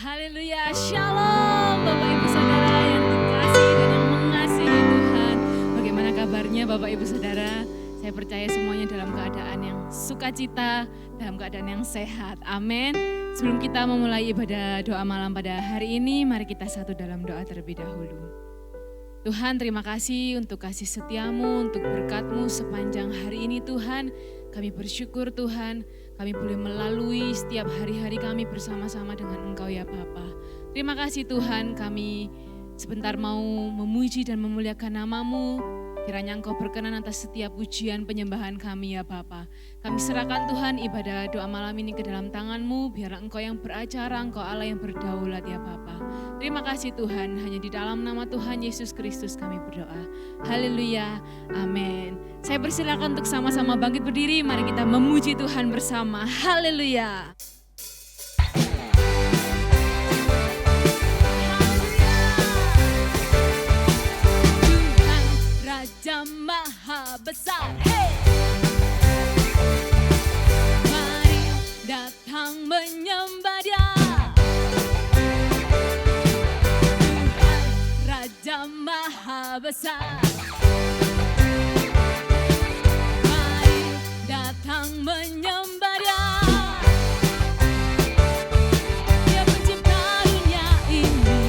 Haleluya, shalom Bapak Ibu Saudara yang dikasihi dan yang mengasihi Tuhan. Bagaimana kabarnya Bapak Ibu Saudara? Saya percaya semuanya dalam keadaan yang sukacita, dalam keadaan yang sehat. Amin. Sebelum kita memulai ibadah doa malam pada hari ini, mari kita satu dalam doa terlebih dahulu. Tuhan, terima kasih untuk kasih setiamu, untuk berkat-Mu sepanjang hari ini Tuhan. Kami bersyukur Tuhan, kami boleh melalui setiap hari-hari kami bersama-sama dengan Engkau ya Bapa. Terima kasih Tuhan, kami sebentar mau memuji dan memuliakan nama-Mu. Kiranya Engkau berkenan atas setiap pujian penyembahan kami ya Bapa. Kami serahkan Tuhan ibadah doa malam ini ke dalam tangan-Mu, biarlah Engkau yang beracara, Engkau Allah yang berdaulat ya Bapa. Terima kasih Tuhan, hanya di dalam nama Tuhan Yesus Kristus kami berdoa. Haleluya, amin. Saya persilakan untuk sama-sama bangkit berdiri, mari kita memuji Tuhan bersama. Haleluya. Tuhan Raja Maha Besar, hey! Mari datang menyembah Dia. Tuhan Raja Maha Besar, datang menyembah Dia. Dia pencipta dunia ini,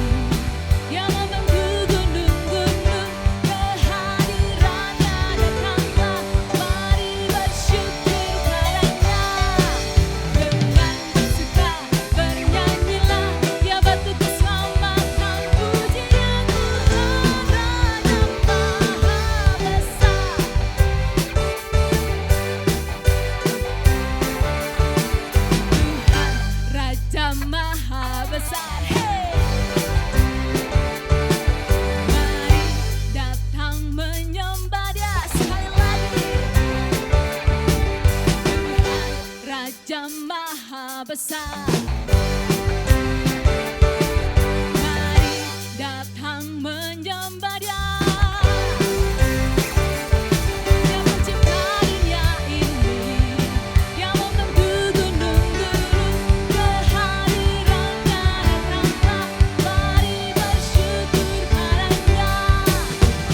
Dia membentuk gunung-gunung, kehadirannya datanglah, mari bersyukur padanya. Dengan bersuka bernyanyilah, Dia batu keselamatan, pujian Tuhan Raja Maha Besar. Raja Maha Besar, hey! Mari datang menyembah Dia sekali lagi. Tuhan Raja Maha Besar, mari datang menyembah Dia. Dia pencipta dunia ini, Dia membentuk gunung-gunung, kehadirannya datanglah, mari bersyukur padanya.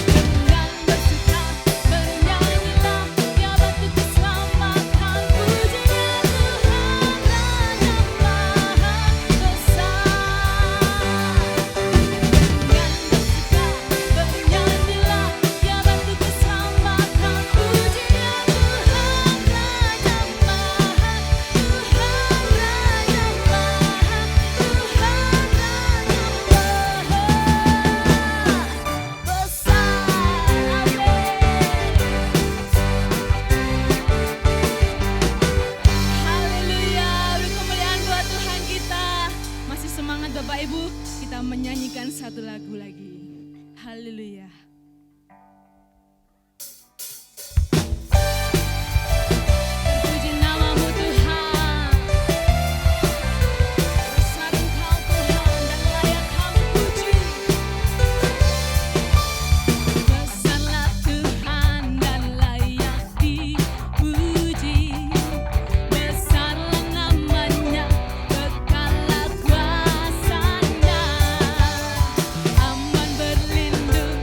Dengan bersuka bernyanyilah, Dia batu keselamatan, pujian Tuhan Raja Maha Besar. Dengan bersuka bernyanyilah, Dia batu keselamatan, pujian Tuhan Raja Maha, Tuhan Raja Maha, Tuhan Raja Maha Besar. Haleluya, beri kemuliaan buat Tuhan kita. Masih semangat Bapak Ibu, kita menyanyikan satu lagu lagi. Haleluya. Terpuji namamu Tuhan, besar Engkau Tuhan dan layak kami puji. Besarlah Tuhan dan layak dipuji. Besarlah namanya, kekallah kuasanya. Aman berlindung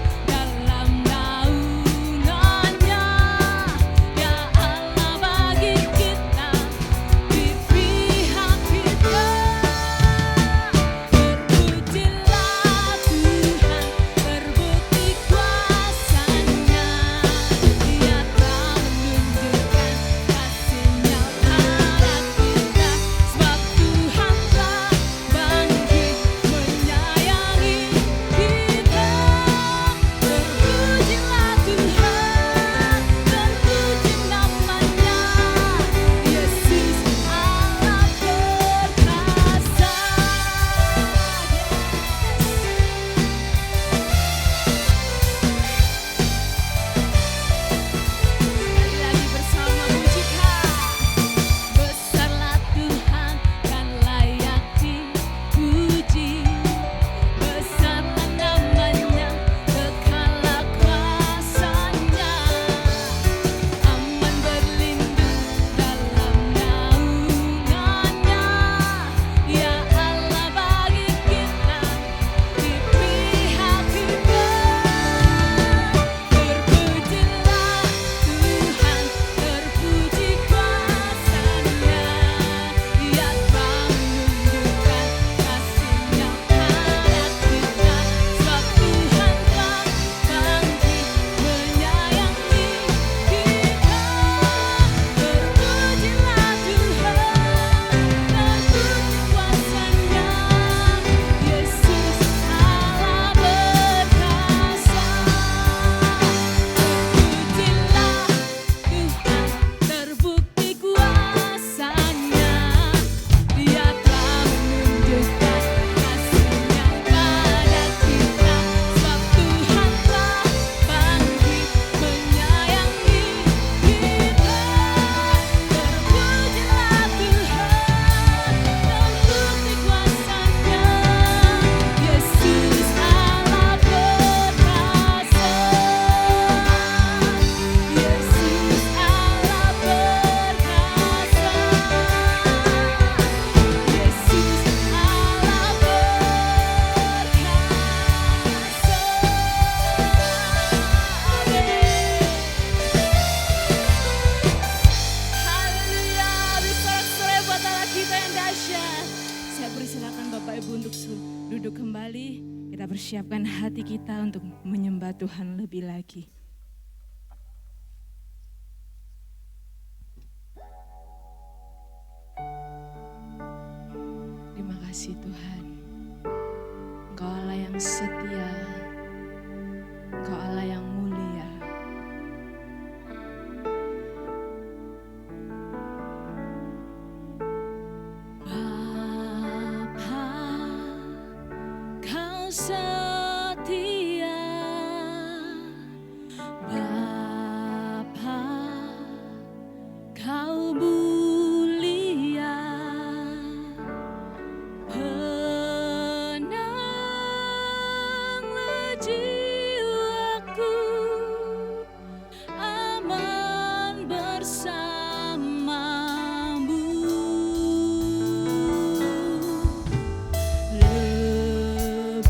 Bapak Ibu untuk duduk kembali. Kita persiapkan hati kita untuk menyembah Tuhan lebih lagi. Terima kasih Tuhan. Engkau Allah yang setia, Engkau Allah yang mulia. Bapa, Kau setia. Bapa, Kau mulia. Tenanglah jiwaku, aman bersamamu. Lebih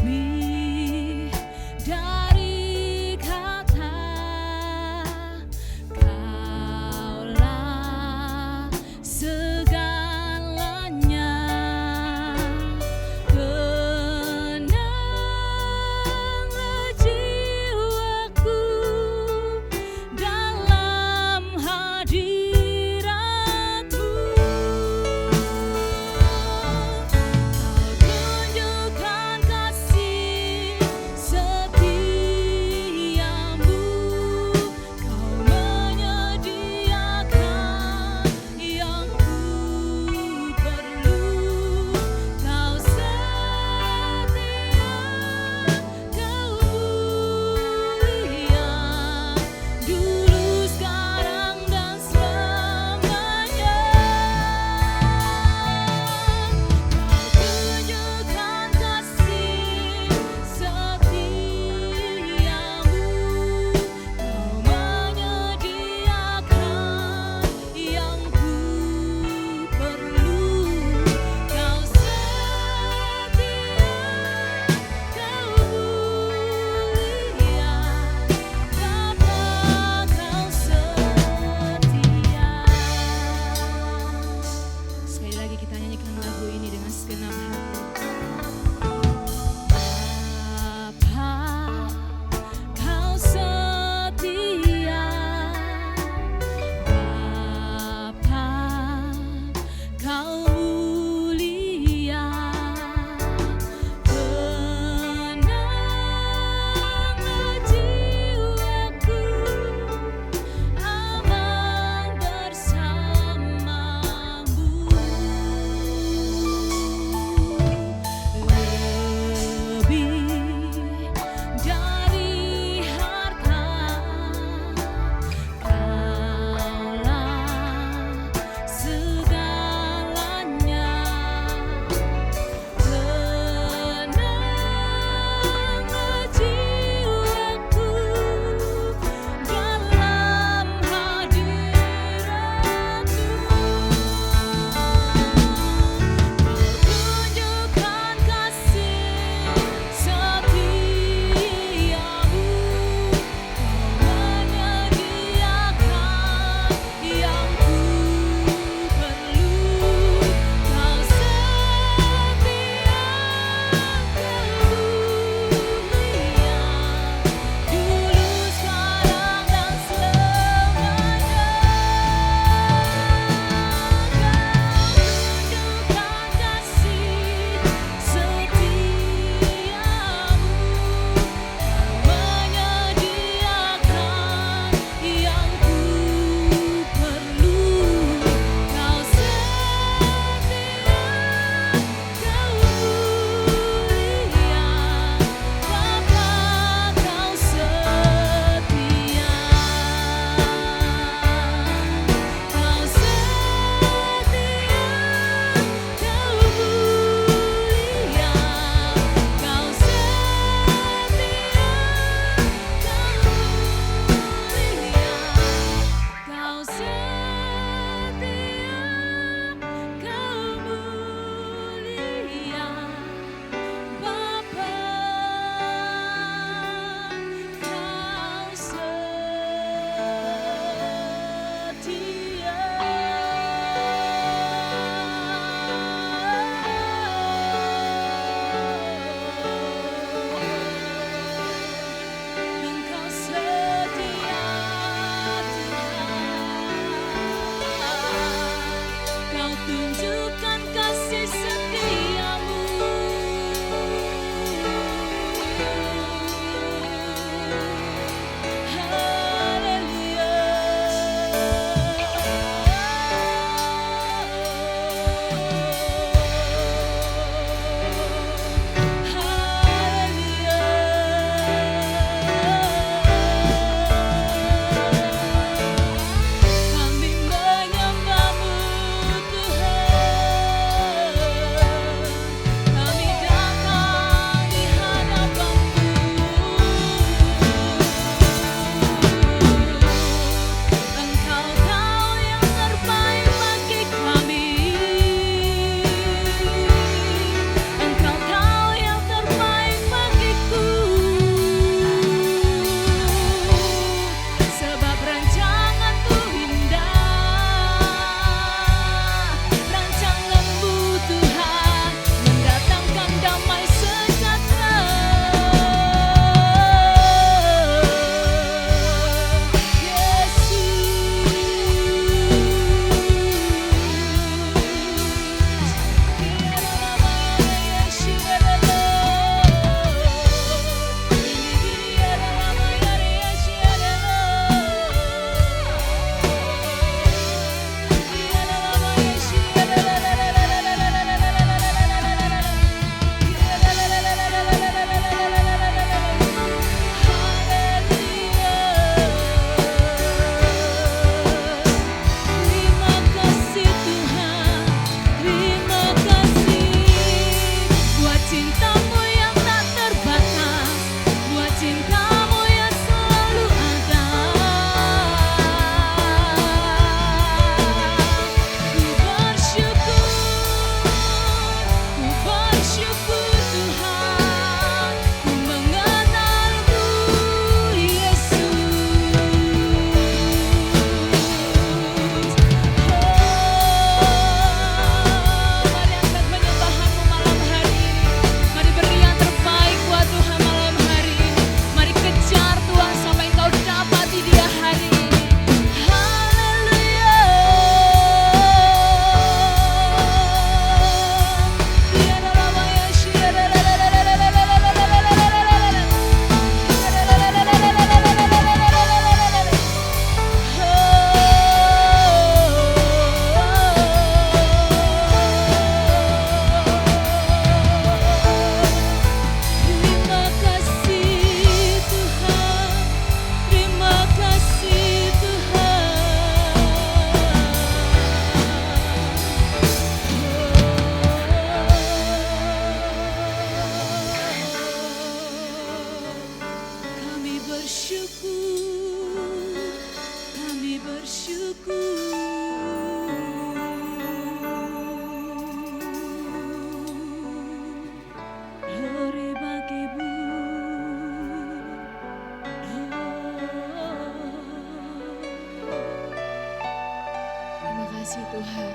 kasih Tuhan.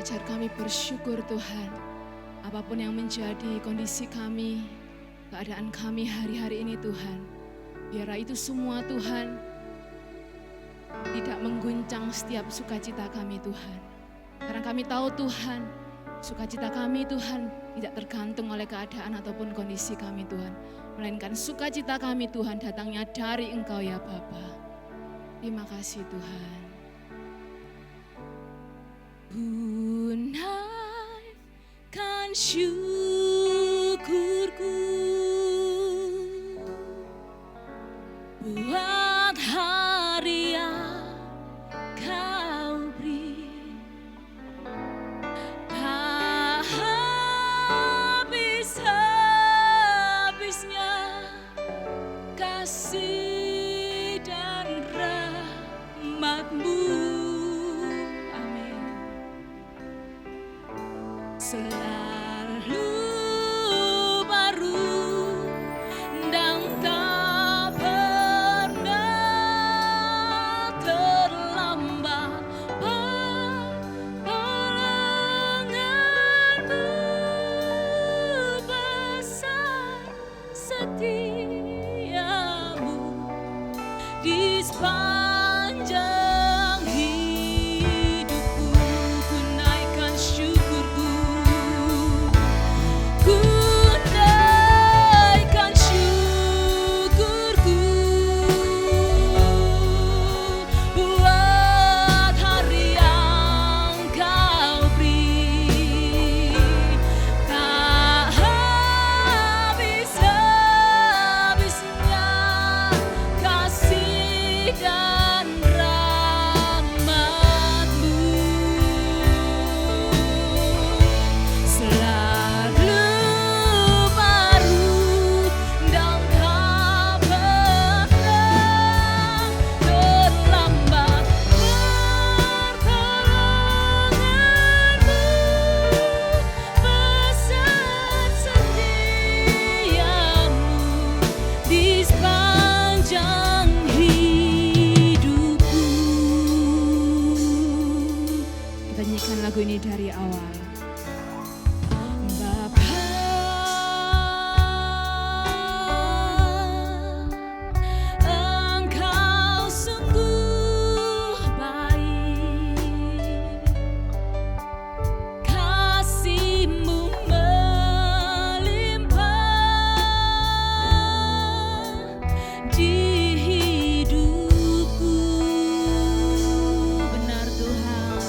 Ajar kami bersyukur Tuhan. Apapun yang menjadi kondisi kami, keadaan kami hari-hari ini Tuhan. Biarlah itu semua Tuhan tidak mengguncang setiap sukacita kami Tuhan. Karena kami tahu Tuhan, sukacita kami Tuhan tidak tergantung oleh keadaan ataupun kondisi kami Tuhan. Melainkan sukacita kami Tuhan datangnya dari Engkau ya Bapa. Terima kasih Tuhan. Naikkan syukurku buat hari yang Kau beri, tak habis-habisnya kasih dan rahmat-Mu. Amin. Selalu baru dan tak pernah terlambat pertolongan-Mu, besar setia-Mu di sepanjang hidupku. Ku naikkan syukurku, ku naikkan syukurku buat hari yang Kau beri, tak habis-habisnya kasih dan rahmat-Mu. Selalu baru dan tak pernah terlambat pertolongan-Mu, besar setia-Mu di sepanjang hidupku. Kita nyanyikan lagu ini dari awal. Bapa, Engkau sungguh baik, kasih-Mu melimpah di hidupku. Benar Tuhan,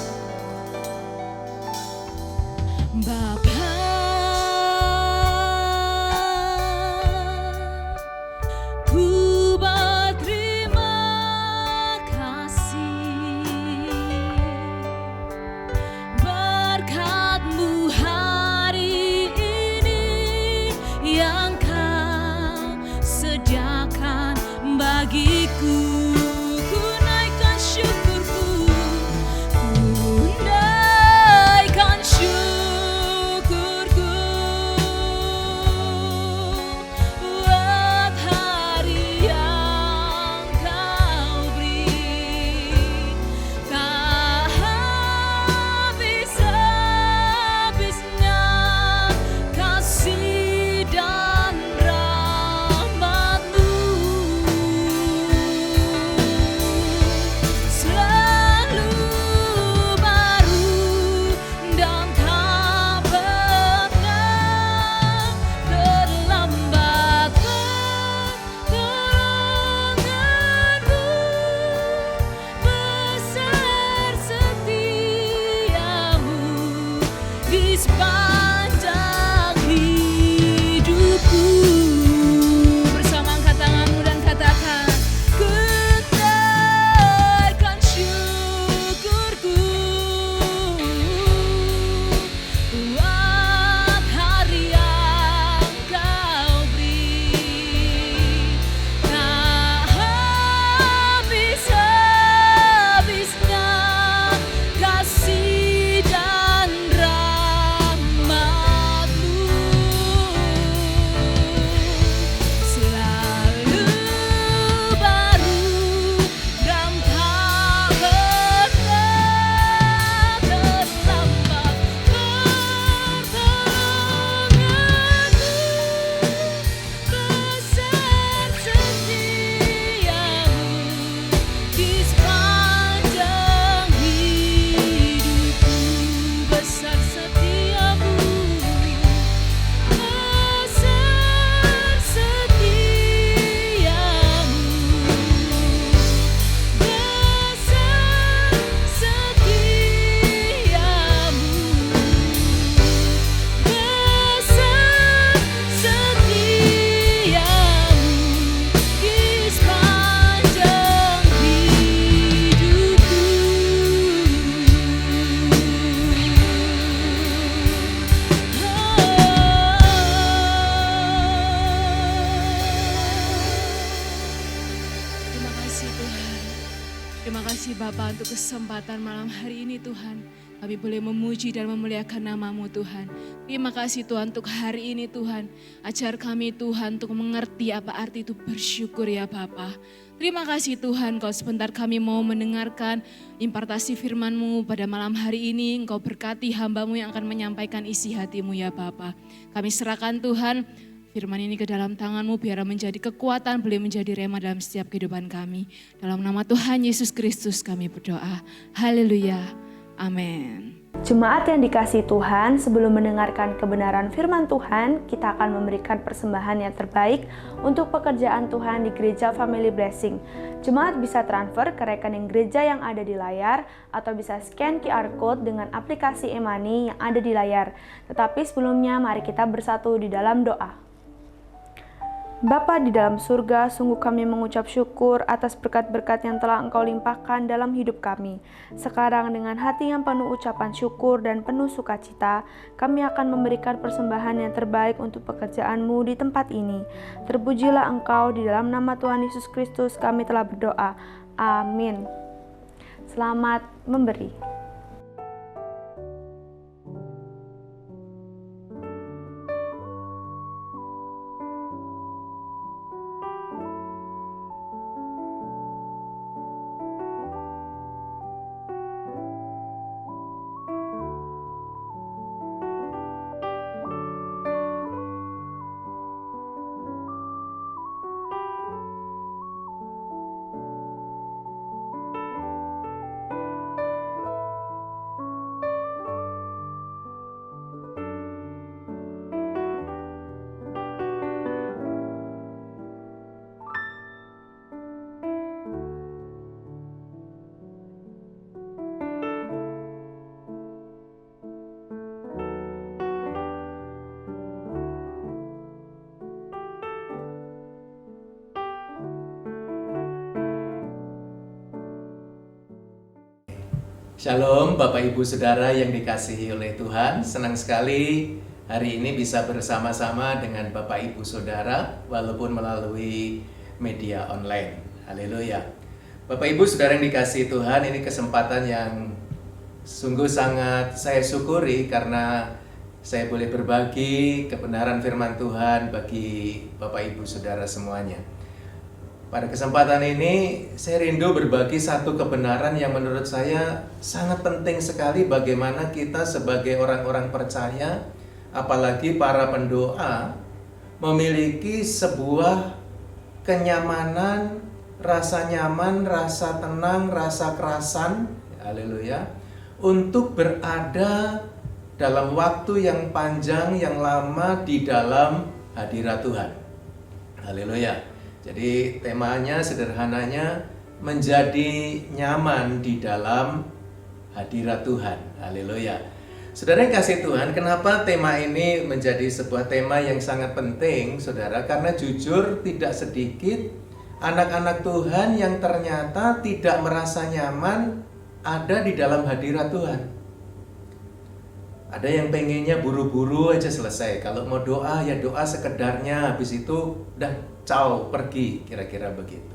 Terima kasih Bapa untuk kesempatan malam hari ini Tuhan. Kami boleh memuji dan memuliakan nama-Mu Tuhan. Terima kasih Tuhan untuk hari ini Tuhan. Ajar kami Tuhan untuk mengerti apa arti itu bersyukur ya Bapa. Terima kasih Tuhan, Kau sebentar kami mau mendengarkan impartasi firman-Mu pada malam hari ini. Engkau berkati hamba-Mu yang akan menyampaikan isi hati-Mu ya Bapa. Kami serahkan Tuhan firman ini ke dalam tangan-Mu biar menjadi kekuatan, boleh menjadi rema dalam setiap kehidupan kami. Dalam nama Tuhan Yesus Kristus kami berdoa. Haleluya. Amin. Jemaat yang dikasihi Tuhan, sebelum mendengarkan kebenaran firman Tuhan, kita akan memberikan persembahan yang terbaik untuk pekerjaan Tuhan di Gereja Family Blessing. Jemaat bisa transfer ke rekening gereja yang ada di layar atau bisa scan QR Code dengan aplikasi e-money yang ada di layar. Tetapi sebelumnya mari kita bersatu di dalam doa. Bapa di dalam surga, sungguh kami mengucap syukur atas berkat-berkat yang telah Engkau limpahkan dalam hidup kami. Sekarang dengan hati yang penuh ucapan syukur dan penuh sukacita, kami akan memberikan persembahan yang terbaik untuk pekerjaan-Mu di tempat ini. Terpujilah Engkau, di dalam nama Tuhan Yesus Kristus kami telah berdoa. Amin. Selamat memberi. Shalom Bapak Ibu Saudara yang dikasihi oleh Tuhan. Senang sekali hari ini bisa bersama-sama dengan Bapak Ibu Saudara walaupun melalui media online. Haleluya. Bapak Ibu Saudara yang dikasihi Tuhan, ini kesempatan yang sungguh sangat saya syukuri karena saya boleh berbagi kebenaran firman Tuhan bagi Bapak Ibu Saudara semuanya. Pada kesempatan ini saya rindu berbagi satu kebenaran yang menurut saya sangat penting sekali bagaimana kita sebagai orang-orang percaya, apalagi para pendoa, memiliki sebuah kenyamanan, rasa nyaman, rasa tenang, rasa kerasan, haleluya, untuk berada dalam waktu yang panjang, yang lama di dalam hadirat Tuhan. Haleluya. Jadi temanya sederhananya menjadi nyaman di dalam hadirat Tuhan. Haleluya. Saudara yang kasih Tuhan, kenapa tema ini menjadi sebuah tema yang sangat penting, saudara? Karena jujur tidak sedikit anak-anak Tuhan yang ternyata tidak merasa nyaman ada di dalam hadirat Tuhan. Ada yang pengennya buru-buru aja selesai. Kalau mau doa ya doa sekedarnya, habis itu udah ciao, pergi, kira-kira begitu.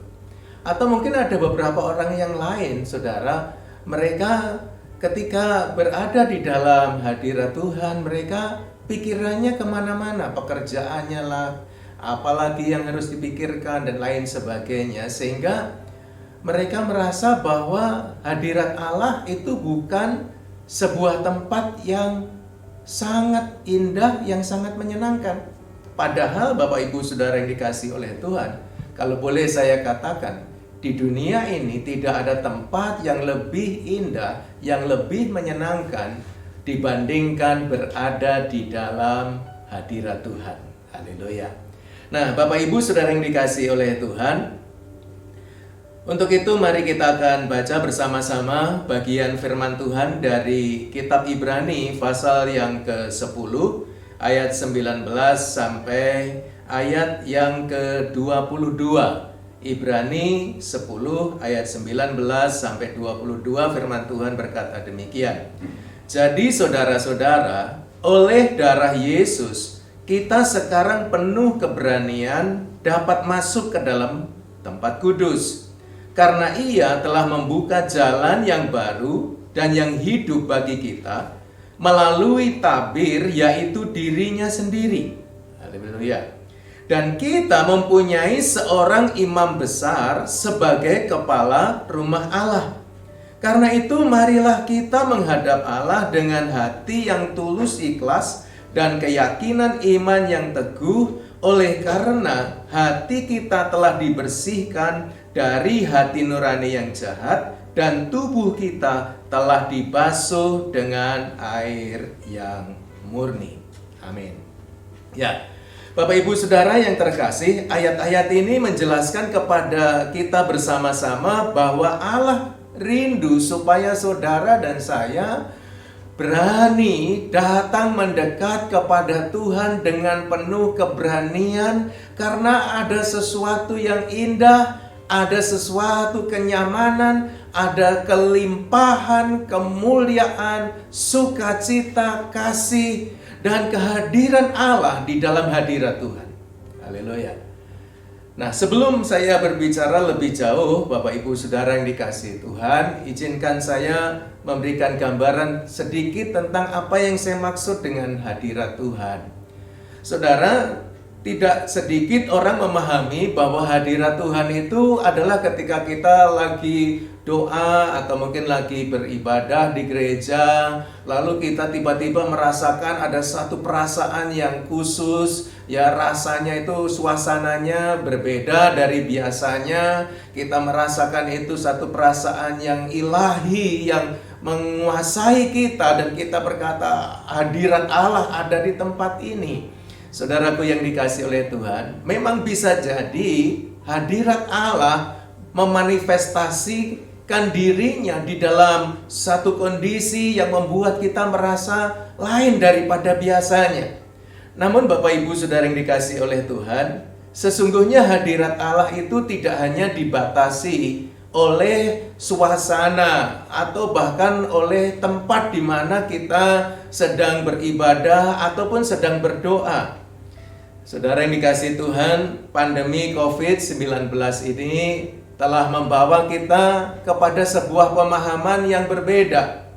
Atau mungkin ada beberapa orang yang lain, saudara, mereka ketika berada di dalam hadirat Tuhan, mereka pikirannya kemana-mana, pekerjaannya lah, apalagi yang harus dipikirkan dan lain sebagainya, sehingga mereka merasa bahwa hadirat Allah itu bukan sebuah tempat yang sangat indah, yang sangat menyenangkan. Padahal Bapak Ibu Saudara yang dikasihi oleh Tuhan, kalau boleh saya katakan, di dunia ini tidak ada tempat yang lebih indah, yang lebih menyenangkan dibandingkan berada di dalam hadirat Tuhan. Haleluya. Nah, Bapak Ibu Saudara yang dikasihi oleh Tuhan, untuk itu mari kita akan baca bersama-sama bagian firman Tuhan dari kitab Ibrani pasal yang ke-10 ayat 19 sampai ayat yang ke-22. Ibrani 10 ayat 19 sampai 22 firman Tuhan berkata demikian. Jadi saudara-saudara, oleh darah Yesus kita sekarang penuh keberanian dapat masuk ke dalam tempat kudus. karena Ia telah membuka jalan yang baru dan yang hidup bagi kita melalui tabir, yaitu dirinya sendiri. Haleluya. Dan kita mempunyai seorang imam besar sebagai kepala rumah Allah. Karena itu marilah kita menghadap Allah dengan hati yang tulus ikhlas dan keyakinan iman yang teguh, oleh karena hati kita telah dibersihkan dari hati nurani yang jahat dan tubuh kita telah dibasuh dengan air yang murni. Amin. Ya, Bapak Ibu Saudara yang terkasih, ayat-ayat ini menjelaskan kepada kita bersama-sama bahwa Allah rindu supaya saudara dan saya berani datang mendekat kepada Tuhan dengan penuh keberanian, karena ada sesuatu yang indah, ada sesuatu kenyamanan, ada kelimpahan, kemuliaan, sukacita, kasih, dan kehadiran Allah di dalam hadirat Tuhan. Haleluya. Nah, sebelum saya berbicara lebih jauh, Bapak Ibu Saudara yang dikasihi Tuhan, izinkan saya memberikan gambaran sedikit tentang apa yang saya maksud dengan hadirat Tuhan. Saudara, tidak sedikit orang memahami bahwa hadirat Tuhan itu adalah ketika kita lagi doa atau mungkin lagi beribadah di gereja, lalu kita tiba-tiba merasakan ada satu perasaan yang khusus, ya rasanya itu suasananya berbeda dari biasanya. Kita merasakan itu satu perasaan yang ilahi yang menguasai kita, dan kita berkata hadirat Allah ada di tempat ini. Saudaraku yang dikasih oleh Tuhan, memang bisa jadi hadirat Allah memanifestasikan dirinya di dalam satu kondisi yang membuat kita merasa lain daripada biasanya. Namun Bapak Ibu Saudara yang dikasih oleh Tuhan, sesungguhnya hadirat Allah itu tidak hanya dibatasi oleh suasana atau bahkan oleh tempat di mana kita sedang beribadah ataupun sedang berdoa. Saudara yang dikasih Tuhan, pandemi COVID-19 ini telah membawa kita kepada sebuah pemahaman yang berbeda.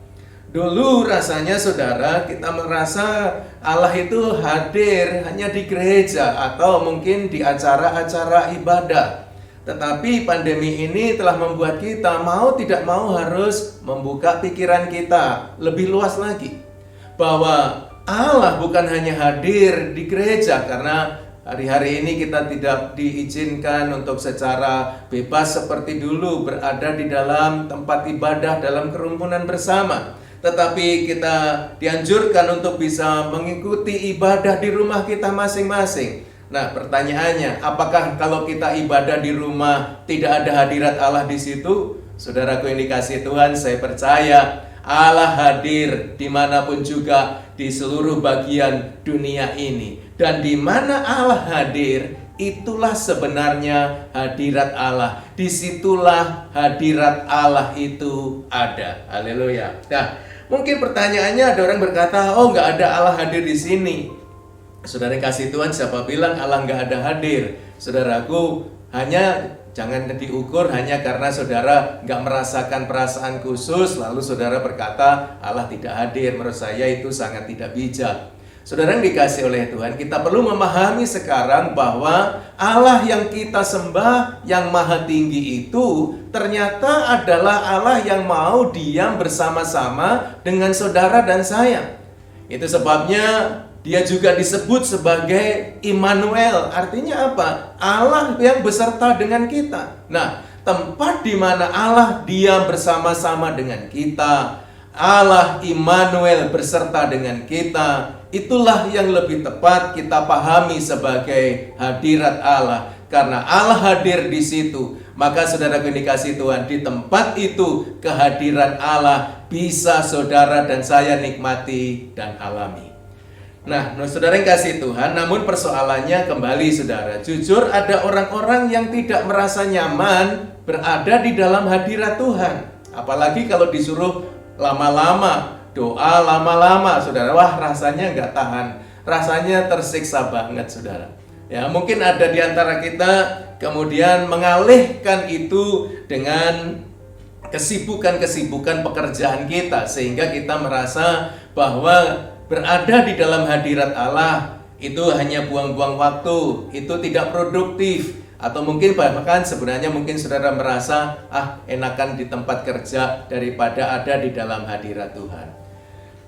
Dulu rasanya saudara, kita merasa Allah itu hadir hanya di gereja atau mungkin di acara-acara ibadah. Tetapi pandemi ini telah membuat kita mau tidak mau harus membuka pikiran kita lebih luas lagi, bahwa Allah bukan hanya hadir di gereja, karena hari-hari ini kita tidak diizinkan untuk secara bebas seperti dulu berada di dalam tempat ibadah dalam kerumunan bersama. Tetapi kita dianjurkan untuk bisa mengikuti ibadah di rumah kita masing-masing. Nah, pertanyaannya, apakah kalau kita ibadah di rumah tidak ada hadirat Allah di situ? Saudaraku yang dikasihi Tuhan, saya percaya Allah hadir dimanapun juga di seluruh bagian dunia ini. Dan di mana Allah hadir, itulah sebenarnya hadirat Allah. Disitulah hadirat Allah itu ada. Haleluya. Nah, mungkin pertanyaannya ada orang berkata, oh nggak ada Allah hadir di sini. Saudara yang kasih Tuhan, siapa bilang Allah nggak ada hadir? Saudaraku, jangan diukur hanya karena saudara nggak merasakan perasaan khusus, lalu saudara berkata Allah tidak hadir. Menurut saya itu sangat tidak bijak. Saudara yang dikasih oleh Tuhan, kita perlu memahami sekarang bahwa Allah yang kita sembah, yang maha tinggi itu ternyata adalah Allah yang mau diam bersama-sama dengan saudara dan saya. Itu sebabnya Dia juga disebut sebagai Immanuel. Artinya apa? Allah yang beserta dengan kita. Nah, tempat di mana Allah diam bersama-sama dengan kita, Allah Immanuel beserta dengan kita, itulah yang lebih tepat kita pahami sebagai hadirat Allah. Karena Allah hadir di situ, maka saudara yang dikasihi Tuhan, di tempat itu kehadiran Allah bisa saudara dan saya nikmati dan alami. Nah, saudara yang kasih Tuhan, namun persoalannya kembali saudara, jujur ada orang-orang yang tidak merasa nyaman berada di dalam hadirat Tuhan. Apalagi kalau disuruh lama-lama, doa lama-lama, saudara, wah rasanya nggak tahan, rasanya tersiksa banget saudara. Ya, mungkin ada di antara kita kemudian mengalihkan itu dengan kesibukan-kesibukan pekerjaan kita, sehingga kita merasa bahwa berada di dalam hadirat Allah itu hanya buang-buang waktu, itu tidak produktif. Atau mungkin bahkan sebenarnya mungkin saudara merasa enakan di tempat kerja daripada ada di dalam hadirat Tuhan.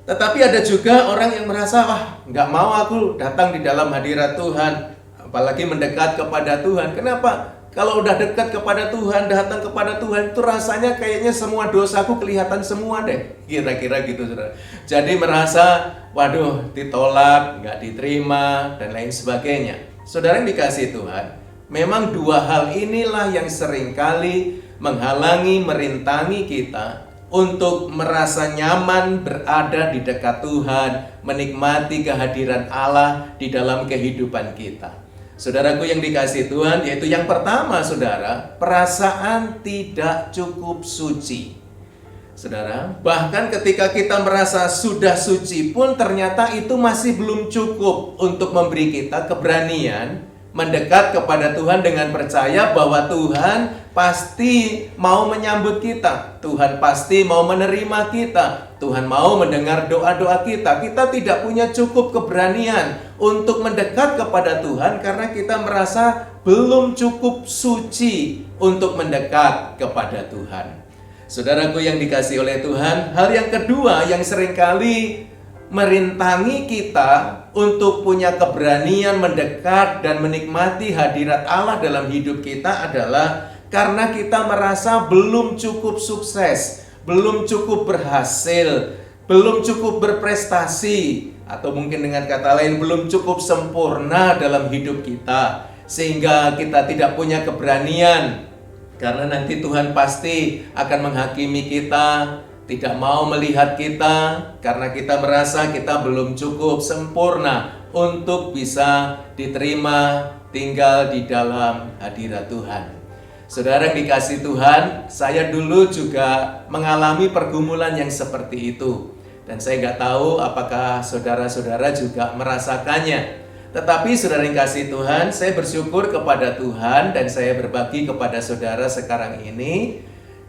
Tetapi ada juga orang yang merasa nggak mau aku datang di dalam hadirat Tuhan, apalagi mendekat kepada Tuhan. Kenapa? Kalau udah dekat kepada Tuhan, datang kepada Tuhan, itu rasanya kayaknya semua dosaku kelihatan semua deh. Kira-kira gitu, saudara. Jadi merasa, waduh, ditolak, nggak diterima, dan lain sebagainya. Saudara yang dikasihi Tuhan, memang dua hal inilah yang seringkali menghalangi, merintangi kita untuk merasa nyaman berada di dekat Tuhan, menikmati kehadiran Allah di dalam kehidupan kita. Saudaraku yang dikasihi Tuhan, yaitu yang pertama, saudara, perasaan tidak cukup suci. Saudara, bahkan ketika kita merasa sudah suci pun ternyata itu masih belum cukup untuk memberi kita keberanian mendekat kepada Tuhan dengan percaya bahwa Tuhan pasti mau menyambut kita, Tuhan pasti mau menerima kita, Tuhan mau mendengar doa-doa kita. Kita tidak punya cukup keberanian untuk mendekat kepada Tuhan karena kita merasa belum cukup suci untuk mendekat kepada Tuhan. Saudaraku yang dikasihi oleh Tuhan, hal yang kedua yang seringkali merintangi kita untuk punya keberanian mendekat dan menikmati hadirat Allah dalam hidup kita adalah karena kita merasa belum cukup sukses, belum cukup berhasil, belum cukup berprestasi, atau mungkin dengan kata lain belum cukup sempurna dalam hidup kita, sehingga kita tidak punya keberanian karena nanti Tuhan pasti akan menghakimi kita, tidak mau melihat kita karena kita merasa kita belum cukup sempurna untuk bisa diterima tinggal di dalam hadirat Tuhan. Saudara yang dikasihi Tuhan, saya dulu juga mengalami pergumulan yang seperti itu. Dan saya nggak tahu apakah saudara-saudara juga merasakannya. Tetapi saudara yang kasih Tuhan, saya bersyukur kepada Tuhan dan saya berbagi kepada saudara sekarang ini.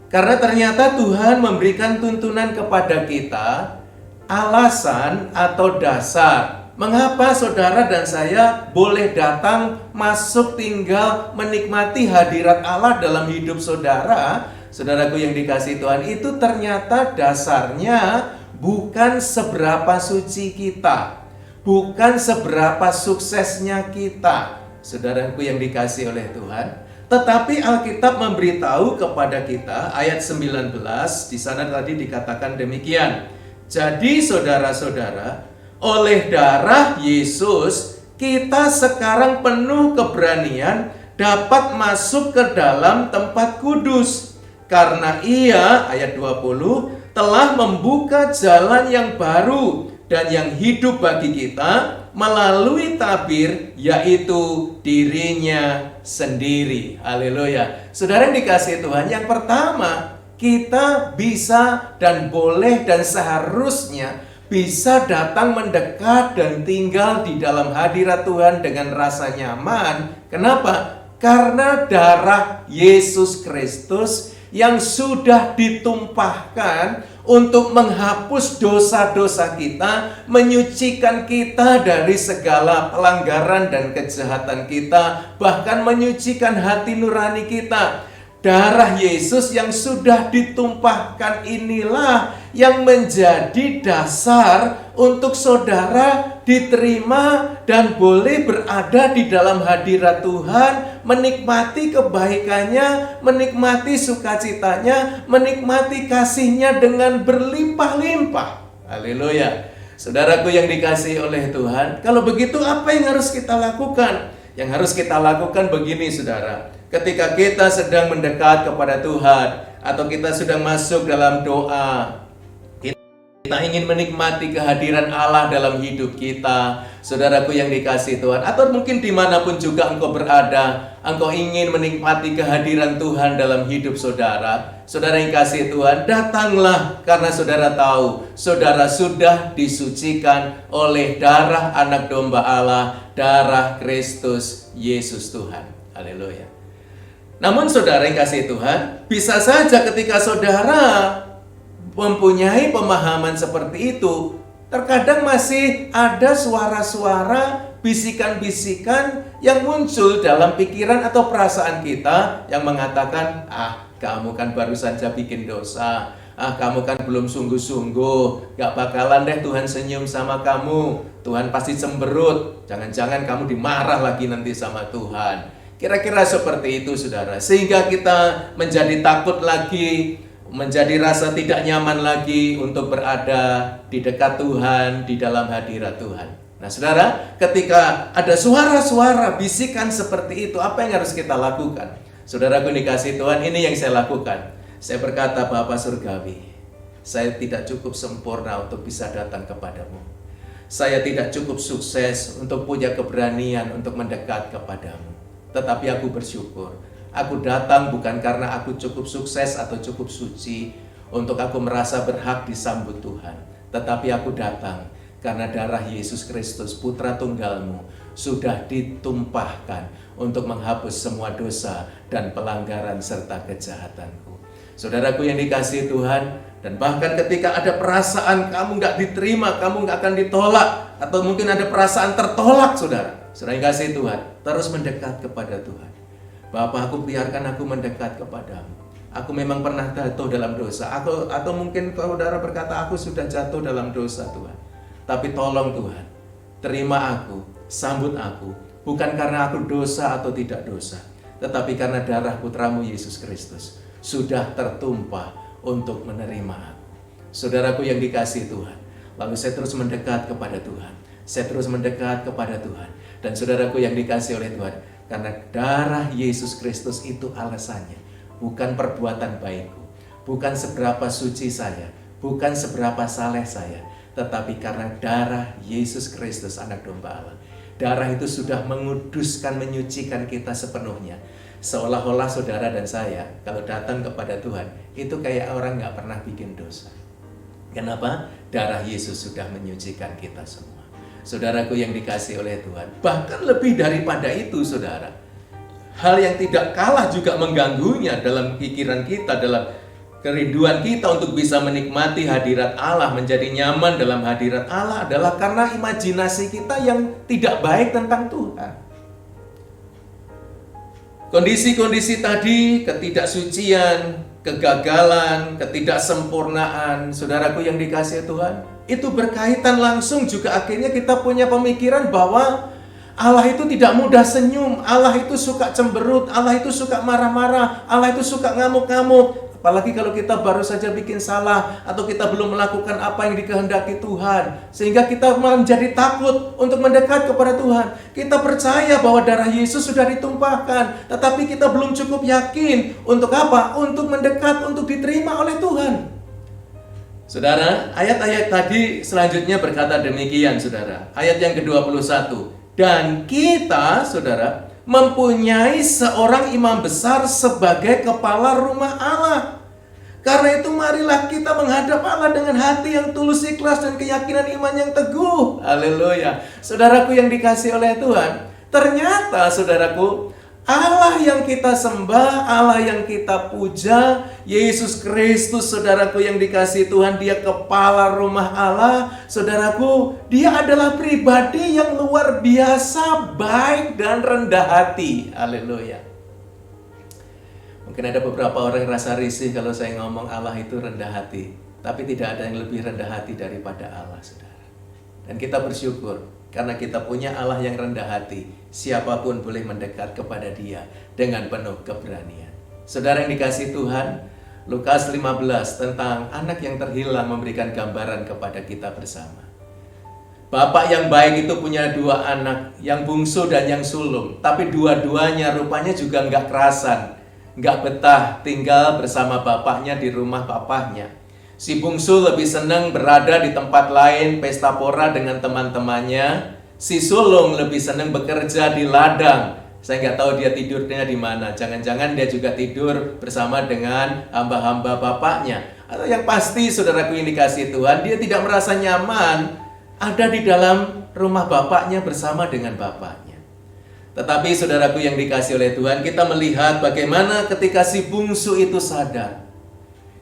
Karena ternyata Tuhan memberikan tuntunan kepada kita, alasan atau dasar mengapa saudara dan saya boleh datang, masuk, tinggal, menikmati hadirat Allah dalam hidup saudara. Saudaraku yang dikasihi Tuhan, itu ternyata dasarnya bukan seberapa suci kita, bukan seberapa suksesnya kita, saudaraku yang dikasihi oleh Tuhan. Tetapi Alkitab memberitahu kepada kita, ayat 19, di sana tadi dikatakan demikian. Jadi saudara-saudara, oleh darah Yesus, kita sekarang penuh keberanian dapat masuk ke dalam tempat kudus. Karena Ia, ayat 20, telah membuka jalan yang baru dan yang hidup bagi kita melalui tabir, yaitu dirinya sendiri. Haleluya. Saudara yang dikasihi Tuhan, yang pertama, kita bisa dan boleh dan seharusnya bisa datang mendekat dan tinggal di dalam hadirat Tuhan dengan rasa nyaman. Kenapa? Karena darah Yesus Kristus yang sudah ditumpahkan untuk menghapus dosa-dosa kita, menyucikan kita dari segala pelanggaran dan kejahatan kita, bahkan menyucikan hati nurani kita. Darah Yesus yang sudah ditumpahkan inilah yang menjadi dasar untuk saudara diterima dan boleh berada di dalam hadirat Tuhan, menikmati kebaikannya, menikmati sukacitanya, menikmati kasihnya dengan berlimpah-limpah. Haleluya. Saudaraku yang dikasihi oleh Tuhan, kalau begitu apa yang harus kita lakukan? Yang harus kita lakukan begini, saudara. Ketika kita sedang mendekat kepada Tuhan atau kita sedang masuk dalam doa, Kita ingin menikmati kehadiran Allah dalam hidup kita, saudaraku yang dikasihi Tuhan. Atau mungkin dimanapun juga engkau berada, engkau ingin menikmati kehadiran Tuhan dalam hidup saudara. Saudara yang kasih Tuhan, datanglah karena saudara tahu, saudara sudah disucikan oleh darah anak domba Allah, darah Kristus Yesus Tuhan. Haleluya. Namun saudara yang kasih Tuhan, bisa saja ketika saudara mempunyai pemahaman seperti itu, terkadang masih ada suara-suara, bisikan-bisikan yang muncul dalam pikiran atau perasaan kita yang mengatakan, kamu kan baru saja bikin dosa, kamu kan belum sungguh-sungguh, gak bakalan deh Tuhan senyum sama kamu, Tuhan pasti cemberut, jangan-jangan kamu dimarah lagi nanti sama Tuhan. Kira-kira seperti itu saudara, sehingga kita menjadi takut lagi, menjadi rasa tidak nyaman lagi untuk berada di dekat Tuhan, di dalam hadirat Tuhan. Nah saudara, ketika ada suara-suara bisikan seperti itu, apa yang harus kita lakukan? Saudaraku dikasih Tuhan, ini yang saya lakukan. Saya berkata, Bapa Surgawi, saya tidak cukup sempurna untuk bisa datang kepadamu. Saya tidak cukup sukses untuk punya keberanian untuk mendekat kepadamu. Tetapi aku bersyukur, aku datang bukan karena aku cukup sukses atau cukup suci untuk aku merasa berhak disambut Tuhan. Tetapi aku datang karena darah Yesus Kristus, Putra Tunggalmu, sudah ditumpahkan untuk menghapus semua dosa dan pelanggaran serta kejahatanku. Saudaraku yang dikasihi Tuhan, dan bahkan ketika ada perasaan kamu gak diterima, kamu gak akan ditolak, atau mungkin ada perasaan tertolak saudara yang kasih Tuhan, terus mendekat kepada Tuhan. Bapa, aku biarkan aku mendekat kepadamu. Aku memang pernah jatuh dalam dosa. Atau mungkin saudara berkata, aku sudah jatuh dalam dosa Tuhan. Tapi tolong Tuhan, terima aku, sambut aku. Bukan karena aku dosa atau tidak dosa, tetapi karena darah putramu Yesus Kristus sudah tertumpah untuk menerima aku. Saudaraku yang dikasihi Tuhan, lalu saya terus mendekat kepada Tuhan. Saya terus mendekat kepada Tuhan. Dan saudaraku yang dikasihi oleh Tuhan, karena darah Yesus Kristus itu alasannya, bukan perbuatan baikku, bukan seberapa suci saya, bukan seberapa saleh saya, tetapi karena darah Yesus Kristus anak domba Allah. Darah itu sudah menguduskan, menyucikan kita sepenuhnya. Seolah-olah saudara dan saya kalau datang kepada Tuhan itu kayak orang gak pernah bikin dosa. Kenapa? Darah Yesus sudah menyucikan kita semua. Saudaraku yang dikasihi oleh Tuhan, bahkan lebih daripada itu saudara, hal yang tidak kalah juga mengganggunya dalam pikiran kita, dalam kerinduan kita untuk bisa menikmati hadirat Allah, menjadi nyaman dalam hadirat Allah adalah karena imajinasi kita yang tidak baik tentang Tuhan. Kondisi-kondisi tadi, ketidaksucian, kegagalan, ketidaksempurnaan, saudaraku yang dikasihi Tuhan, itu berkaitan langsung juga akhirnya kita punya pemikiran bahwa Allah itu tidak mudah senyum, Allah itu suka cemberut, Allah itu suka marah-marah, Allah itu suka ngamuk-ngamuk. Apalagi kalau kita baru saja bikin salah atau kita belum melakukan apa yang dikehendaki Tuhan, sehingga kita menjadi takut untuk mendekat kepada Tuhan. Kita percaya bahwa darah Yesus sudah ditumpahkan, tetapi kita belum cukup yakin untuk apa? Untuk mendekat, untuk diterima oleh Tuhan. Saudara, ayat-ayat tadi selanjutnya berkata demikian saudara. Ayat yang ke-21. Dan kita, saudara, mempunyai seorang imam besar sebagai kepala rumah Allah. Karena itu marilah kita menghadap Allah dengan hati yang tulus, ikhlas, dan keyakinan iman yang teguh. Haleluya. Saudaraku yang dikasihi oleh Tuhan, ternyata saudaraku, Allah yang kita sembah, Allah yang kita puja, Yesus Kristus, saudaraku yang dikasihi Tuhan, Dia kepala rumah Allah. Saudaraku, Dia adalah pribadi yang luar biasa baik dan rendah hati. Haleluya. Mungkin ada beberapa orang yang rasa risih kalau saya ngomong Allah itu rendah hati, tapi tidak ada yang lebih rendah hati daripada Allah, saudara. Dan kita bersyukur karena kita punya Allah yang rendah hati. Siapapun boleh mendekat kepada Dia dengan penuh keberanian. Saudara yang dikasihi Tuhan, Lukas 15 tentang anak yang terhilang memberikan gambaran kepada kita bersama. Bapak yang baik itu punya dua anak, yang bungsu dan yang sulung. Tapi dua-duanya rupanya juga nggak kerasan, nggak betah tinggal bersama bapaknya di rumah papahnya. Si bungsu lebih senang berada di tempat lain, pesta pora dengan teman-temannya. Si sulung lebih senang bekerja di ladang. Saya nggak tahu dia tidurnya di mana. Jangan-jangan dia juga tidur bersama dengan hamba-hamba bapaknya. Atau yang pasti, saudaraku yang dikasihi Tuhan, dia tidak merasa nyaman ada di dalam rumah bapaknya bersama dengan bapaknya. Tetapi saudaraku yang dikasihi oleh Tuhan, kita melihat bagaimana ketika si bungsu itu sadar.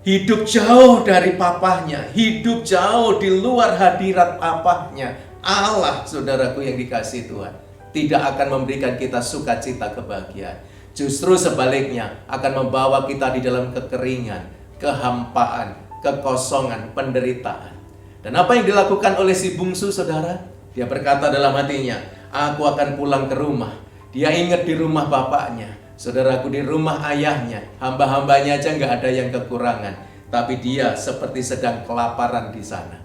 Hidup jauh dari papahnya, hidup jauh di luar hadirat papahnya. Allah, saudaraku yang dikasihi Tuhan, tidak akan memberikan kita sukacita kebahagiaan. Justru sebaliknya, akan membawa kita di dalam kekeringan, kehampaan, kekosongan, penderitaan. Dan apa yang dilakukan oleh si bungsu, saudara? Dia berkata dalam hatinya, aku akan pulang ke rumah. Dia ingat di rumah bapaknya. Saudaraku, di rumah ayahnya, hamba-hambanya aja nggak ada yang kekurangan. Tapi dia seperti sedang kelaparan di sana.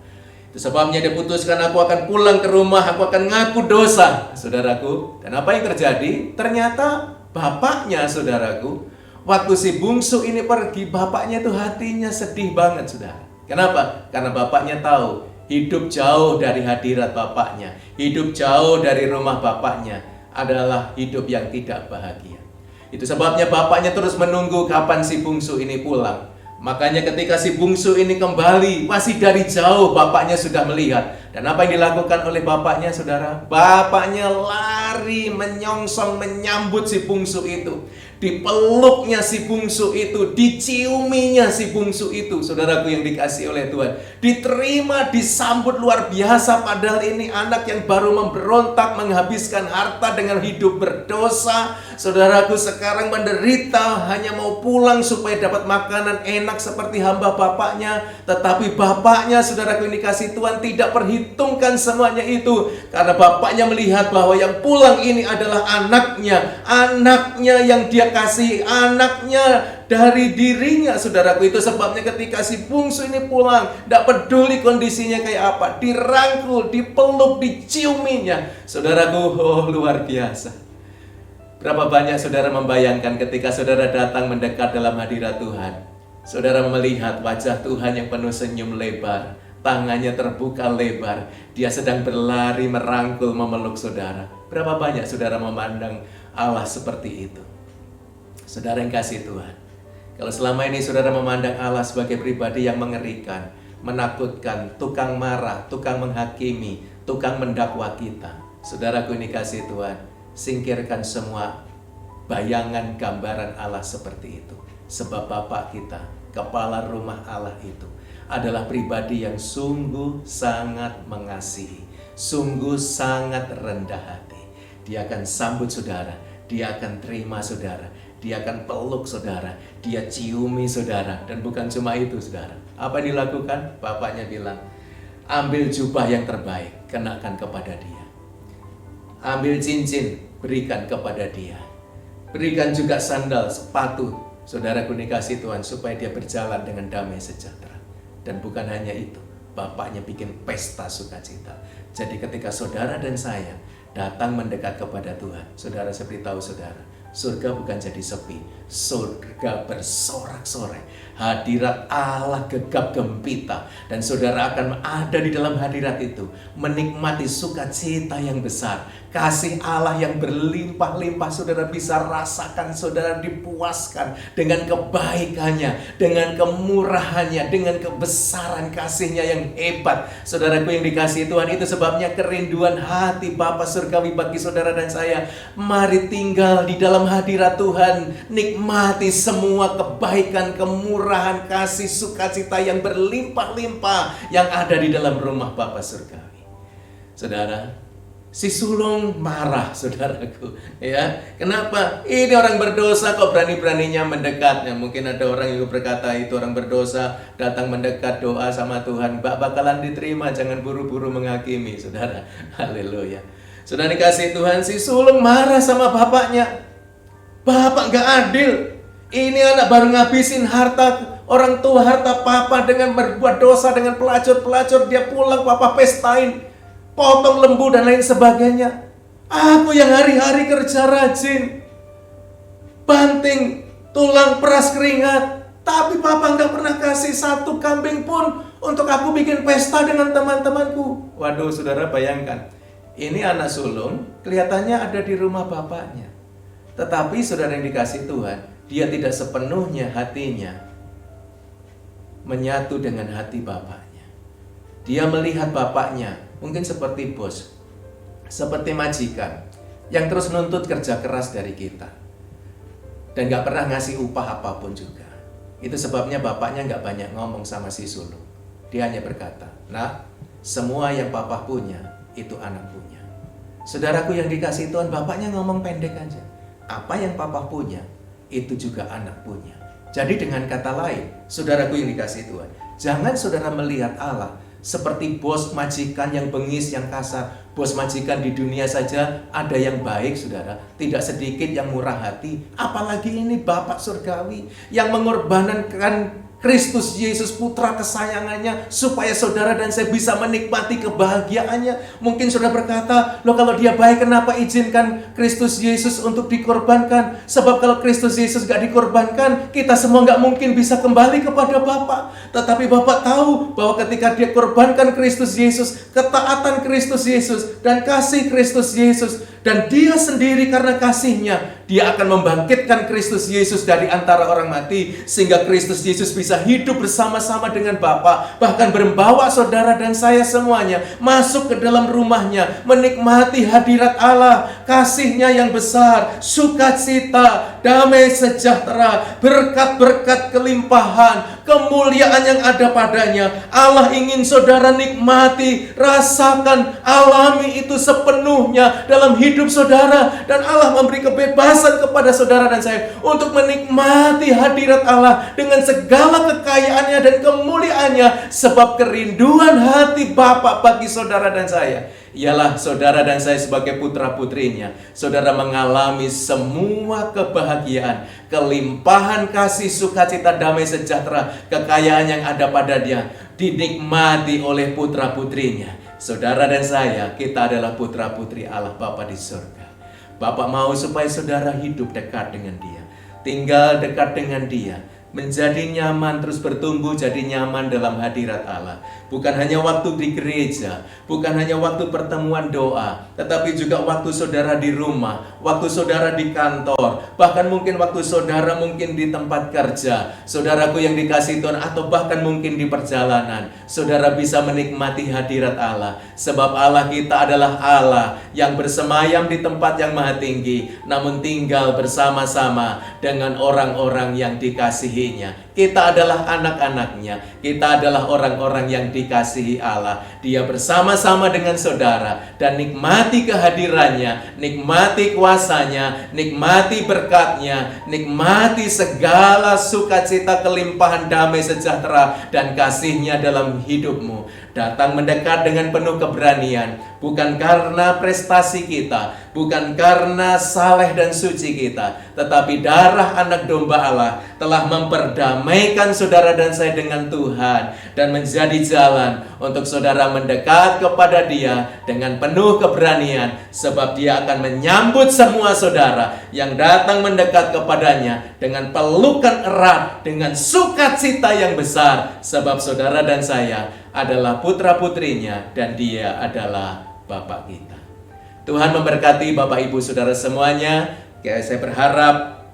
Itu sebabnya dia putuskan, aku akan pulang ke rumah, aku akan ngaku dosa, saudaraku. Dan apa yang terjadi? Ternyata bapaknya, saudaraku, waktu si bungsu ini pergi, bapaknya itu hatinya sedih banget, saudara. Kenapa? Karena bapaknya tahu, hidup jauh dari hadirat bapaknya, hidup jauh dari rumah bapaknya adalah hidup yang tidak bahagia. Itu sebabnya bapaknya terus menunggu kapan si bungsu ini pulang. Makanya ketika si bungsu ini kembali, masih dari jauh bapaknya sudah melihat. Dan apa yang dilakukan oleh bapaknya, saudara? Bapaknya lari menyongsong menyambut si bungsu itu. Dipeluknya si bungsu itu, diciuminya si bungsu itu, saudaraku yang dikasihi oleh Tuhan. Diterima, disambut luar biasa, padahal ini anak yang baru memberontak, menghabiskan harta dengan hidup berdosa. Saudaraku sekarang menderita, hanya mau pulang supaya dapat makanan enak seperti hamba bapaknya. Tetapi bapaknya, saudaraku yang dikasihi Tuhan, tidak perhitungkan semuanya itu. Karena bapaknya melihat bahwa yang pulang ini adalah anaknya. Anaknya yang dia kasih, anaknya dari dirinya, saudaraku. Itu sebabnya ketika si bungsu ini pulang, tidak peduli kondisinya kayak apa, dirangkul, dipeluk, diciuminya, saudaraku. Oh, luar biasa. Berapa banyak saudara membayangkan ketika saudara datang mendekat dalam hadirat Tuhan, saudara melihat wajah Tuhan yang penuh senyum lebar, tangannya terbuka lebar, dia sedang berlari merangkul, memeluk saudara. Berapa banyak saudara memandang Allah seperti itu? Saudara yang kasih Tuhan, kalau selama ini saudara memandang Allah sebagai pribadi yang mengerikan, menakutkan, tukang marah, tukang menghakimi, tukang mendakwa kita, saudaraku ini kasih Tuhan, singkirkan semua bayangan gambaran Allah seperti itu. Sebab Bapak kita, kepala rumah Allah itu, adalah pribadi yang sungguh sangat mengasihi, sungguh sangat rendah hati. Dia akan sambut saudara, dia akan terima saudara, dia akan peluk saudara, dia ciumi saudara. Dan bukan cuma itu, saudara. Apa yang dilakukan? Bapaknya bilang, ambil jubah yang terbaik, kenakan kepada dia. Ambil cincin, berikan kepada dia. Berikan juga sandal, sepatu, saudaraku dikasih Tuhan, supaya dia berjalan dengan damai sejahtera. Dan bukan hanya itu, bapaknya bikin pesta sukacita. Jadi ketika saudara dan saya datang mendekat kepada Tuhan, saudara seperti tahu saudara, surga bukan jadi sepi, surga bersorak-sorai. Hadirat Allah gegap gempita, dan saudara akan ada di dalam hadirat itu, menikmati sukacita yang besar, kasih Allah yang berlimpah-limpah. Saudara bisa rasakan, saudara dipuaskan dengan kebaikannya, dengan kemurahannya, dengan kebesaran kasihnya yang hebat. Saudaraku yang dikasihi Tuhan, itu sebabnya kerinduan hati Bapa surgawi bagi saudara dan saya. Mari tinggal di dalam hadirat Tuhan, nikmati semua kebaikan, kemurahan, kasih, sukacita yang berlimpah-limpah yang ada di dalam rumah Bapa surgawi. Saudara, si sulung marah, saudaraku, ya. Kenapa? Ini orang berdosa kok berani-beraninya mendekat. Ya, mungkin ada orang yang berkata itu orang berdosa datang mendekat doa sama Tuhan, bakalan diterima, jangan buru-buru menghakimi, saudara. Haleluya. Saudara dikasih Tuhan, si sulung marah sama bapaknya. Bapak gak adil. Ini anak baru ngabisin harta orang tua, harta papa dengan berbuat dosa, dengan pelacur-pelacur. Dia pulang, papa pestain, potong lembu dan lain sebagainya. Aku yang hari-hari kerja rajin, banting, tulang, peras keringat, Tapi papa nggak pernah kasih satu kambing pun untuk aku bikin pesta dengan teman-temanku. Waduh, saudara bayangkan. Ini anak sulung, kelihatannya ada di rumah bapaknya. Tetapi saudara yang dikasih Tuhan, dia tidak sepenuhnya hatinya menyatu dengan hati bapaknya. Dia melihat bapaknya mungkin seperti bos, seperti majikan yang terus nuntut kerja keras dari kita dan gak pernah ngasih upah apapun juga. Itu sebabnya bapaknya gak banyak ngomong sama si sulung. Dia hanya berkata, "Nah, semua yang papa punya itu anak punya." Saudaraku yang dikasih Tuhan, bapaknya ngomong pendek aja. Apa yang papa punya itu juga anak punya. Jadi dengan kata lain, saudaraku yang dikasih Tuhan, jangan saudara melihat Allah seperti bos majikan yang bengis, yang kasar. Bos majikan di dunia saja ada yang baik, saudara. Tidak sedikit yang murah hati. Apalagi ini Bapak surgawi yang mengorbankan Kristus Yesus, putra kesayangannya, supaya saudara dan saya bisa menikmati kebahagiaannya. Mungkin saudara berkata, loh kalau dia baik kenapa izinkan Kristus Yesus untuk dikorbankan? Sebab kalau Kristus Yesus gak dikorbankan, kita semua gak mungkin bisa kembali kepada Bapa. Tetapi Bapak tahu bahwa ketika dia korbankan Kristus Yesus, ketaatan Kristus Yesus, dan kasih Kristus Yesus, dan dia sendiri karena kasihnya, dia akan membangkitkan Kristus Yesus dari antara orang mati, sehingga Kristus Yesus bisa hidup bersama-sama dengan Bapa, bahkan membawa saudara dan saya semuanya masuk ke dalam rumahnya, menikmati hadirat Allah, kasihnya yang besar, sukacita, damai sejahtera, berkat-berkat kelimpahan, kemuliaan yang ada padanya. Allah ingin saudara nikmati, rasakan, alami itu sepenuhnya dalam hidup saudara, dan Allah memberi kebebasan kepada saudara dan saya untuk menikmati hadirat Allah dengan segala kekayaannya dan kemuliaannya, sebab kerinduan hati Bapa bagi saudara dan saya ialah saudara dan saya sebagai putra-putrinya, saudara mengalami semua kebahagiaan, kelimpahan kasih, sukacita, damai sejahtera, kekayaan yang ada pada dia dinikmati oleh putra-putrinya. Saudara dan saya, kita adalah putra-putri Allah Bapa di surga. Bapak mau supaya saudara hidup dekat dengan dia, tinggal dekat dengan dia, menjadi nyaman, terus bertumbuh jadi nyaman dalam hadirat Allah. Bukan hanya waktu di gereja, bukan hanya waktu pertemuan doa, tetapi juga waktu saudara di rumah, waktu saudara di kantor, bahkan mungkin waktu saudara mungkin di tempat kerja, saudaraku yang dikasihi Tuhan, atau bahkan mungkin di perjalanan, saudara bisa menikmati hadirat Allah. Sebab Allah kita adalah Allah yang bersemayam di tempat yang maha tinggi, namun tinggal bersama-sama dengan orang-orang yang dikasihinya. Kita adalah anak-anaknya, kita adalah orang-orang yang dikasihi Allah. Dia bersama-sama dengan saudara, dan nikmati kehadirannya, nikmati kuasanya, nikmati berkatnya, nikmati segala sukacita, kelimpahan, damai sejahtera, dan kasihnya dalam hidupmu. Datang mendekat dengan penuh keberanian, bukan karena prestasi kita, bukan karena saleh dan suci kita, tetapi darah anak domba Allah telah memperdamaikan saudara dan saya dengan Tuhan, dan menjadi jalan untuk saudara mendekat kepada Dia dengan penuh keberanian, sebab Dia akan menyambut semua saudara yang datang mendekat kepadanya dengan pelukan erat, dengan sukacita yang besar, sebab saudara dan saya adalah putra-putrinya, dan Dia adalah Bapak kita. Tuhan memberkati Bapak Ibu Saudara semuanya. Saya berharap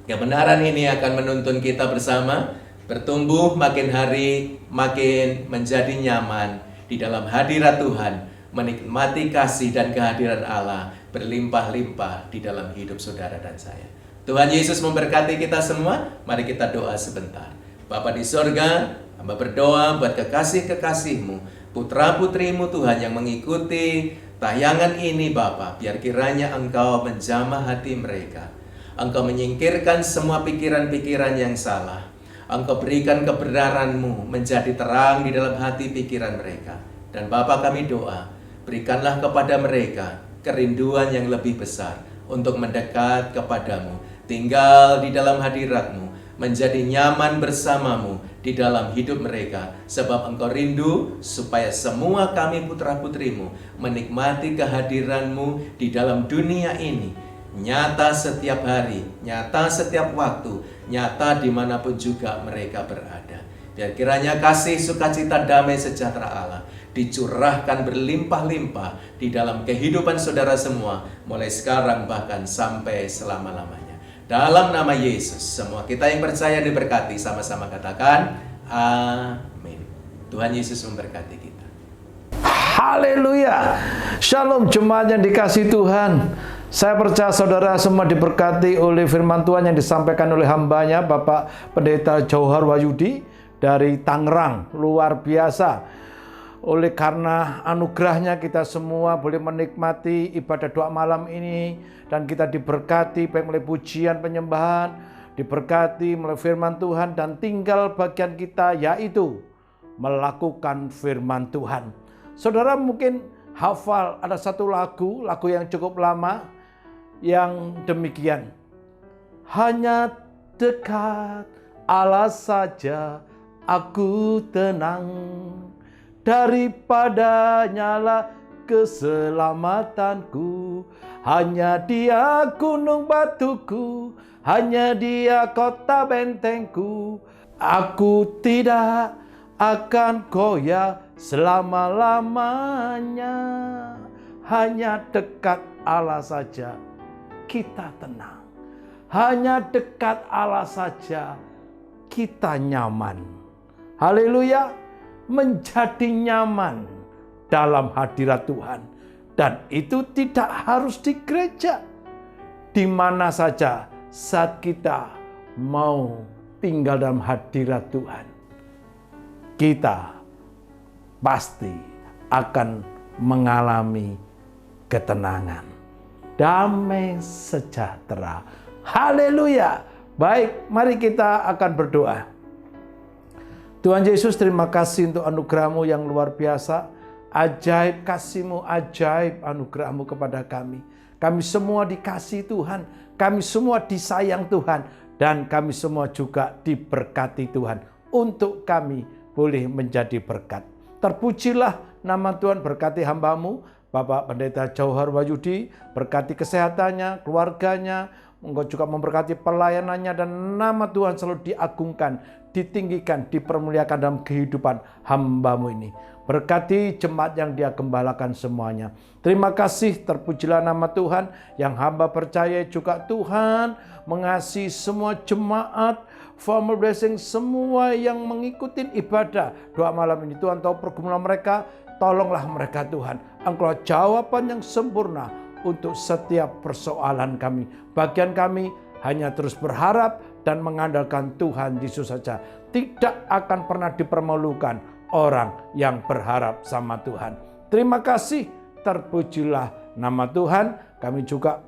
kebenaran ini akan menuntun kita bersama bertumbuh makin hari, makin menjadi nyaman di dalam hadirat Tuhan, menikmati kasih dan kehadiran Allah berlimpah-limpah di dalam hidup saudara dan saya. Tuhan Yesus memberkati kita semua. Mari kita doa sebentar. Bapa di sorga, hamba berdoa buat kekasih-kekasih-Mu, putra-putrimu Tuhan yang mengikuti tayangan ini Bapa, biar kiranya Engkau menjamah hati mereka. Engkau menyingkirkan semua pikiran-pikiran yang salah. Engkau berikan kebenaran-Mu menjadi terang di dalam hati pikiran mereka. Dan Bapa, kami doa, berikanlah kepada mereka kerinduan yang lebih besar untuk mendekat kepadamu, tinggal di dalam hadirat-Mu, menjadi nyaman bersamamu di dalam hidup mereka. Sebab Engkau rindu supaya semua kami putra-putrimu menikmati kehadiran-Mu di dalam dunia ini, nyata setiap hari, nyata setiap waktu, nyata dimanapun juga mereka berada. Biar kiranya kasih, sukacita, damai, sejahtera Allah dicurahkan berlimpah-limpah di dalam kehidupan saudara semua, mulai sekarang bahkan sampai selama-lamanya. Dalam nama Yesus, semua kita yang percaya diberkati, sama-sama katakan amin. Tuhan Yesus memberkati kita. Haleluya. Shalom jemaat yang dikasihi Tuhan. Saya percaya saudara semua diberkati oleh firman Tuhan yang disampaikan oleh hambanya Bapak Pendeta Jauhar Wahyudi dari Tangerang. Luar biasa. Oleh karena anugerahnya kita semua boleh menikmati ibadah doa malam ini. Dan kita diberkati baik melalui pujian penyembahan, diberkati melalui firman Tuhan. Dan tinggal bagian kita yaitu melakukan firman Tuhan. Saudara mungkin hafal ada satu lagu yang cukup lama yang demikian. Hanya dekat Allah saja aku tenang, daripadanya lah keselamatanku. Hanya Dia gunung batuku, hanya Dia kota bentengku. Aku tidak akan goyah selama-lamanya. Hanya dekat Allah saja kita tenang. Hanya dekat Allah saja kita nyaman. Haleluya. Menjadi nyaman dalam hadirat Tuhan. Dan itu tidak harus di gereja. Di mana saja saat kita mau tinggal dalam hadirat Tuhan, kita pasti akan mengalami ketenangan, damai sejahtera. Haleluya. Baik, mari kita akan berdoa. Tuhan Yesus, terima kasih untuk anugerah-Mu yang luar biasa. Ajaib kasih-Mu, ajaib anugerah-Mu kepada kami. Kami semua dikasihi Tuhan. Kami semua disayang Tuhan. Dan kami semua juga diberkati Tuhan. Untuk kami boleh menjadi berkat. Terpujilah nama Tuhan, berkati hamba-Mu, Bapak Pendeta Jauhar Wahyudi. Berkati kesehatannya, keluarganya. Engkau juga memberkati pelayanannya. Dan nama Tuhan selalu diagungkan, ditinggikan, dipermuliakan dalam kehidupan hamba-Mu ini. Berkati jemaat yang Dia gembalakan semuanya. Terima kasih, terpujilah nama Tuhan. Yang hamba percaya juga Tuhan mengasihi semua jemaat, family blessing, semua yang mengikuti ibadah doa malam ini. Tuhan tahu pergumulan mereka, tolonglah mereka Tuhan. Engkau jawaban yang sempurna untuk setiap persoalan kami. Bagian kami hanya terus berharap dan mengandalkan Tuhan Yesus saja. Tidak akan pernah dipermalukan orang yang berharap sama Tuhan. Terima kasih, terpujilah nama Tuhan. Kami juga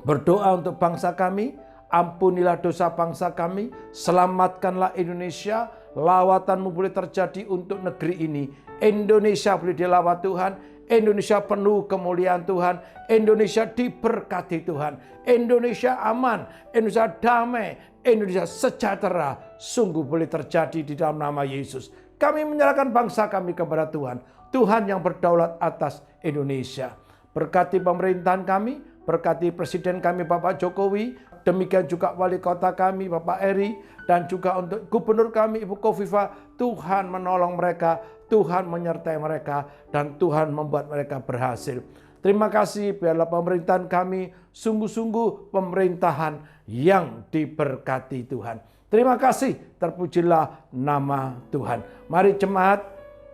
berdoa untuk bangsa kami. Ampunilah dosa bangsa kami. Selamatkanlah Indonesia. Lawatan-Mu boleh terjadi untuk negeri ini. Indonesia boleh dilawat Tuhan. Indonesia penuh kemuliaan Tuhan. Indonesia diberkati Tuhan. Indonesia aman. Indonesia damai. Indonesia sejahtera. Sungguh boleh terjadi di dalam nama Yesus. Kami menyerahkan bangsa kami kepada Tuhan. Tuhan yang berdaulat atas Indonesia. Berkati pemerintahan kami. Berkati Presiden kami Bapak Jokowi. Demikian juga wali kota kami Bapak Eri. Dan juga untuk gubernur kami Ibu Kofifa. Tuhan menolong mereka. Tuhan menyertai mereka. Dan Tuhan membuat mereka berhasil. Terima kasih, biarlah pemerintahan kami sungguh-sungguh pemerintahan yang diberkati Tuhan. Terima kasih, terpujilah nama Tuhan. Mari jemaat,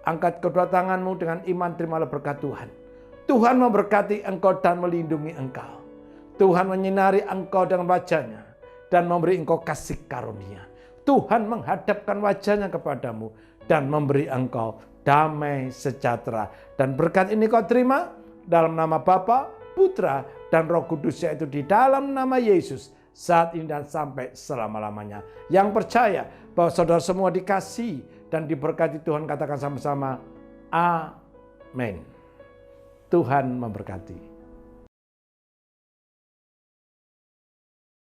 angkat kedua tanganmu dengan iman, terimalah berkat Tuhan. Tuhan memberkati engkau dan melindungi engkau. Tuhan menyinari engkau dengan wajah-Nya dan memberi engkau kasih karunia. Tuhan menghadapkan wajah-Nya kepadamu dan memberi engkau damai sejahtera. Dan berkat ini kau terima dalam nama Bapa, Putra, dan Roh Kudus, yaitu di dalam nama Yesus, saat ini dan sampai selama-lamanya. Yang percaya bahwa saudara semua dikasihi dan diberkati Tuhan, katakan sama-sama, amin. Tuhan memberkati.